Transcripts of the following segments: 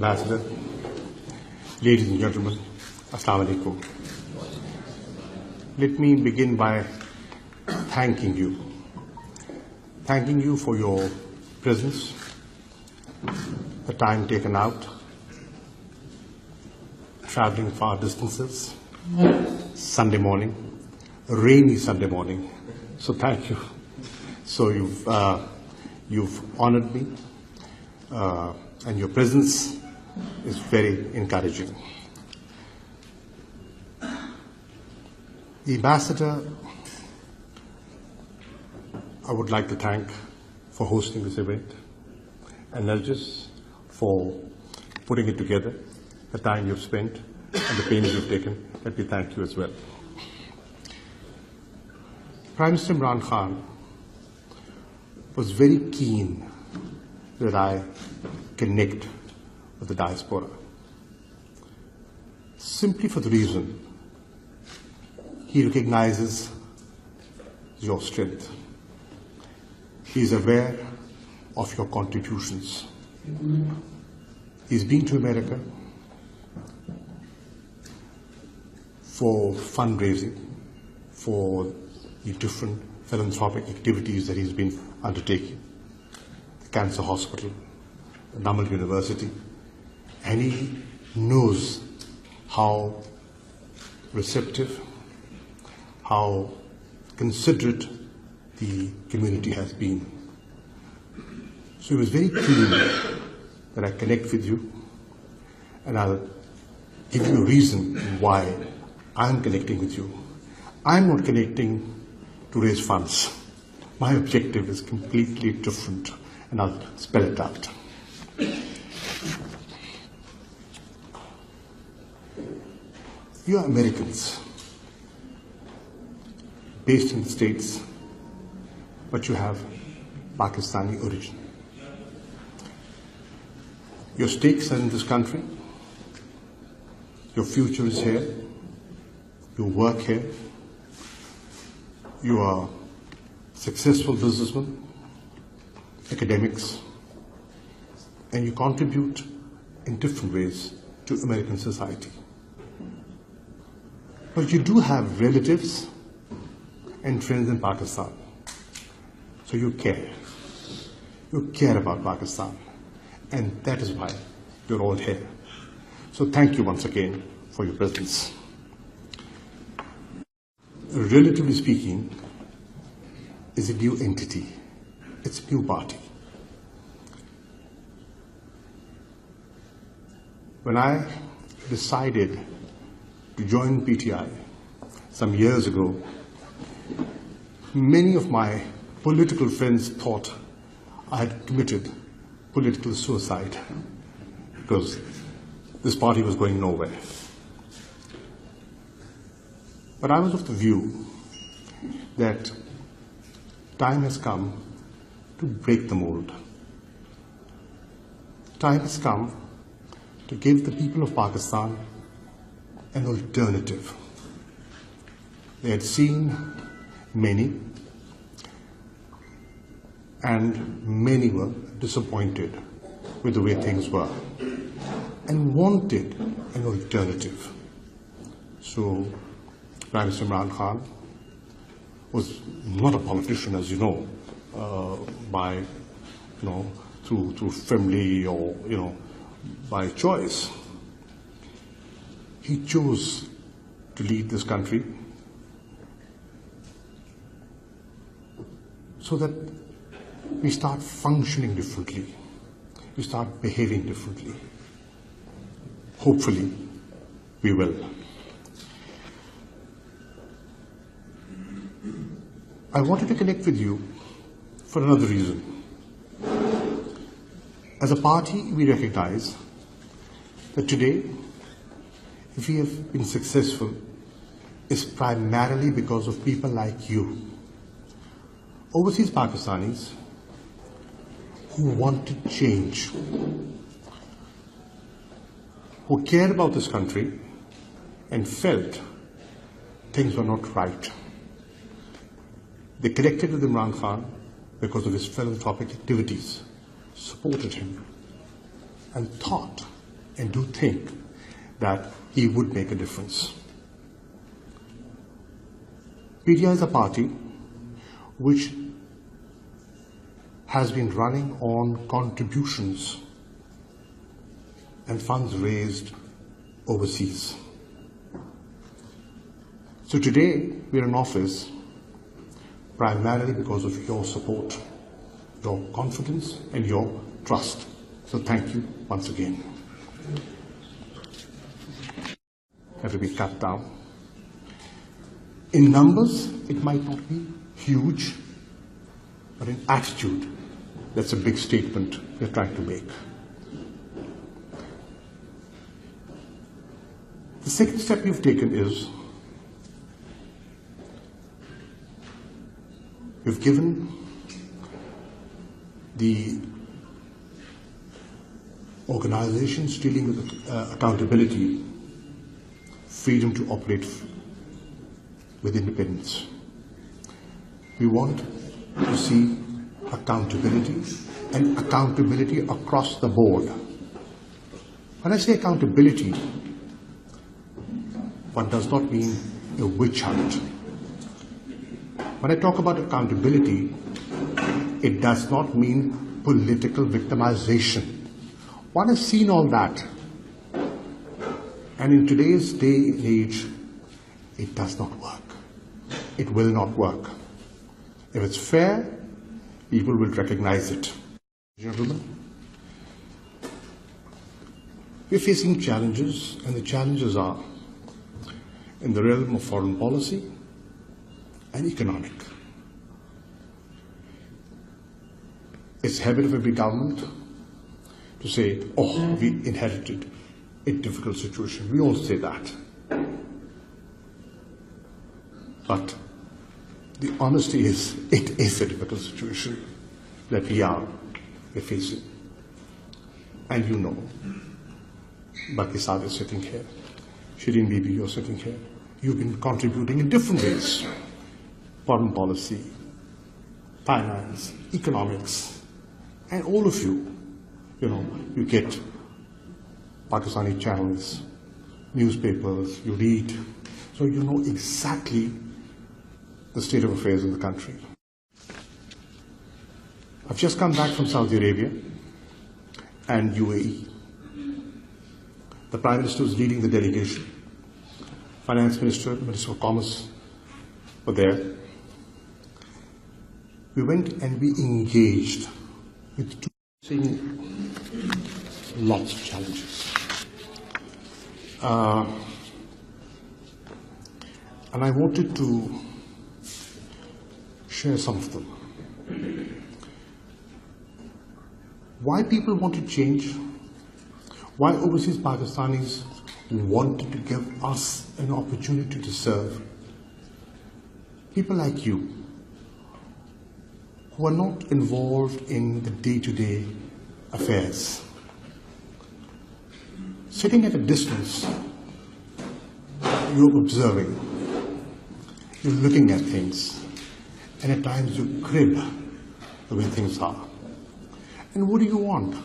Ambassador, ladies and gentlemen, Assalamu alaikum. Let me begin by thanking you. Thanking you for your presence, the time taken out, traveling far distances, Sunday morning, a rainy Sunday morning. So thank you. So you've honored me, and your presence is very encouraging. The Ambassador, I would like to thank for hosting this event, and Narjis for putting it together, the time you've spent and the pains you've taken. Let me thank you as well. Prime Minister Imran Khan was very keen that I connect with the diaspora, simply for the reason he recognizes your strength. He is aware of your contributions. He's been to America for fundraising, for the different philanthropic activities that he's been undertaking, the Cancer Hospital, the Namal University, and he knows how receptive, how considerate the community has been. So he was very keen that I connect with you, and I'll give you a reason why I'm connecting with you. I'm not connecting to raise funds. My objective is completely different, and I'll spell it out. You are Americans, based in the States, but you have Pakistani origin. Your stakes are in this country. Your future is here. You work here. You are successful businessmen, academics, and you contribute in different ways to American society. But you do have relatives and friends in Pakistan. So you care. You care about Pakistan. And that is why you're all here. So thank you once again for your presence. Relatively speaking, is a new entity. It's a new party. When I decided to join PTI some years ago, many of my political friends thought I had committed political suicide because this party was going nowhere. But I was of the view that time has come to break the mold. Time has come to give the people of Pakistan an alternative. They had seen many, and many were disappointed with the way things were and wanted an alternative. So Prime Minister Imran Khan was not a politician, as you know, through family or by choice. He chose to lead this country so that we start functioning differently, we start behaving differently. Hopefully, we will. I wanted to connect with you for another reason. As a party, we recognize that today, if we have been successful, it's primarily because of people like you, overseas Pakistanis, who wanted change, who cared about this country and felt things were not right. They connected with Imran Khan because of his philanthropic activities, supported him, and thought and do think that he would make a difference. PTI is a party which has been running on contributions and funds raised overseas. So today we are in office primarily because of your support, your confidence and your trust. So thank you once again. Have to be cut down. In numbers, it might not be huge, but in attitude, that's a big statement we're trying to make. The second step you've taken is you've given the organizations dealing with accountability freedom to operate with independence. We want to see accountability and accountability across the board. When I say accountability, one does not mean a witch hunt. When I talk about accountability, it does not mean political victimization. One has seen all that. And in today's day and age, it does not work. It will not work. If it's fair, people will recognize it. Gentlemen, we're facing challenges, and the challenges are in the realm of foreign policy and economic. It's the habit of every government to say, oh, we inherited a difficult situation. We all say that. But the honesty is, it is a difficult situation that we're facing. And you know, Baki Saad is sitting here, Shireen Bibi, you're sitting here. You've been contributing in different ways. Foreign policy, finance, economics, and all of you, you get Pakistani channels, newspapers, you read, so you know exactly the state of affairs in the country. I've just come back from Saudi Arabia and UAE. The Prime Minister was leading the delegation. Finance Minister, Minister of Commerce were there. We went and we engaged with seeing lots of challenges. And I wanted to share some of them. Why people want to change, why overseas Pakistanis wanted to give us an opportunity to serve. People like you, who are not involved in the day-to-day affairs. Sitting at a distance, you're observing, you're looking at things, and at times you crib the way things are. And what do you want?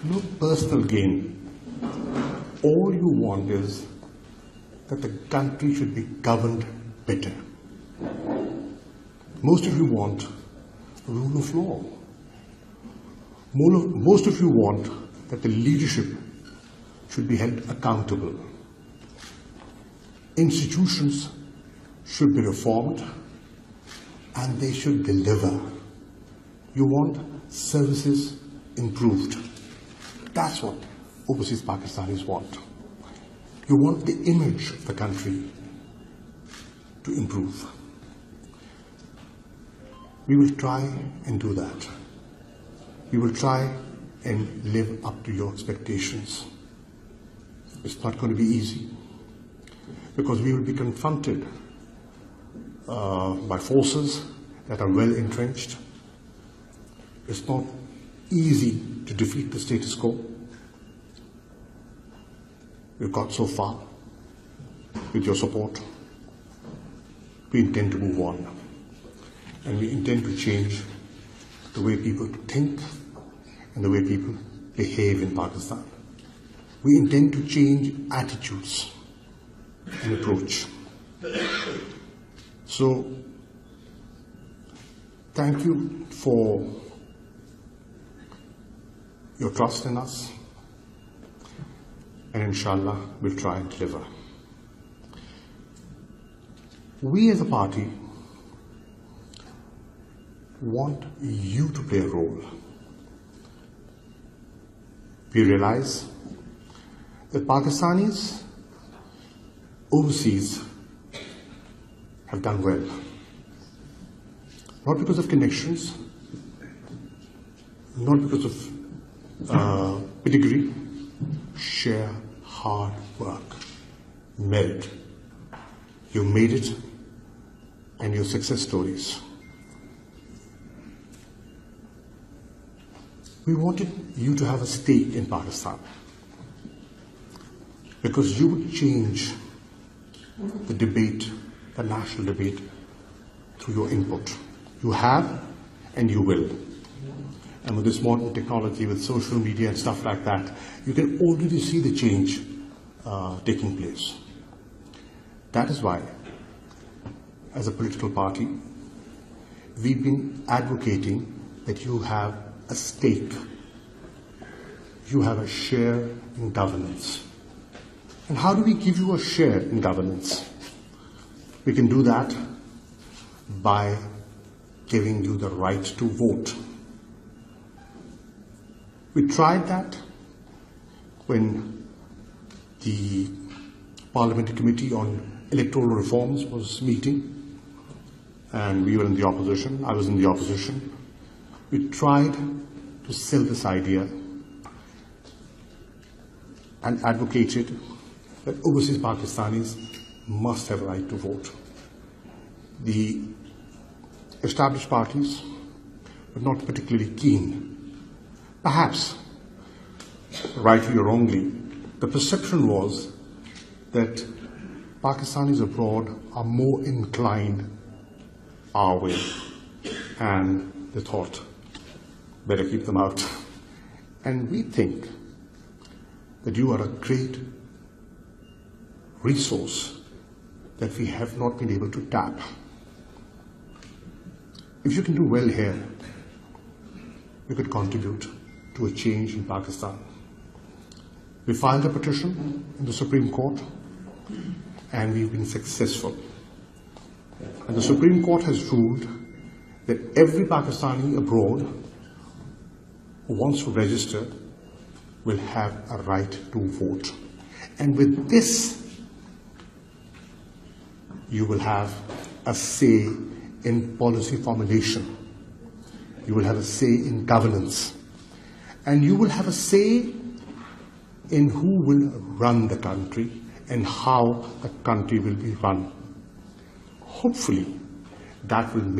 No personal gain. All you want is that the country should be governed better. Most of you want rule of law. Most of you want that the leadership should be held accountable. Institutions should be reformed and they should deliver. You want services improved. That's what overseas Pakistanis want. You want the image of the country to improve. We will try and do that. We will try and live up to your expectations. It's not going to be easy because we will be confronted by forces that are well entrenched. It's not easy to defeat the status quo. We've got so far. With your support, we intend to move on. And we intend to change the way people think and the way people behave in Pakistan. We intend to change attitudes and approach. So, thank you for your trust in us, and inshallah, we'll try and deliver. We as a party want you to play a role. We realize that Pakistanis overseas have done well, not because of connections, not because of pedigree, sheer hard work, merit. You made it, and your success stories. We wanted you to have a stake in Pakistan because you would change the debate, the national debate, through your input. You have and you will. And with this modern technology, with social media and stuff like that, you can already see the change taking place. That is why, as a political party, we've been advocating that you have a stake, you have a share in governance. And how do we give you a share in governance? We can do that by giving you the right to vote. We tried that when the Parliamentary Committee on Electoral Reforms was meeting, and we were in the opposition, I was in the opposition. We tried to sell this idea and advocated that overseas Pakistanis must have a right to vote. The established parties were not particularly keen. Perhaps, rightly or wrongly, the perception was that Pakistanis abroad are more inclined our way, and they thought, better keep them out. And we think that you are a great resource that we have not been able to tap. If you can do well here, you could contribute to a change in Pakistan. We filed a petition in the Supreme Court, and we've been successful. And the Supreme Court has ruled that every Pakistani abroad who wants to register will have a right to vote. And with this, you will have a say in policy formulation. You will have a say in governance. And you will have a say in who will run the country and how the country will be run. Hopefully, that will make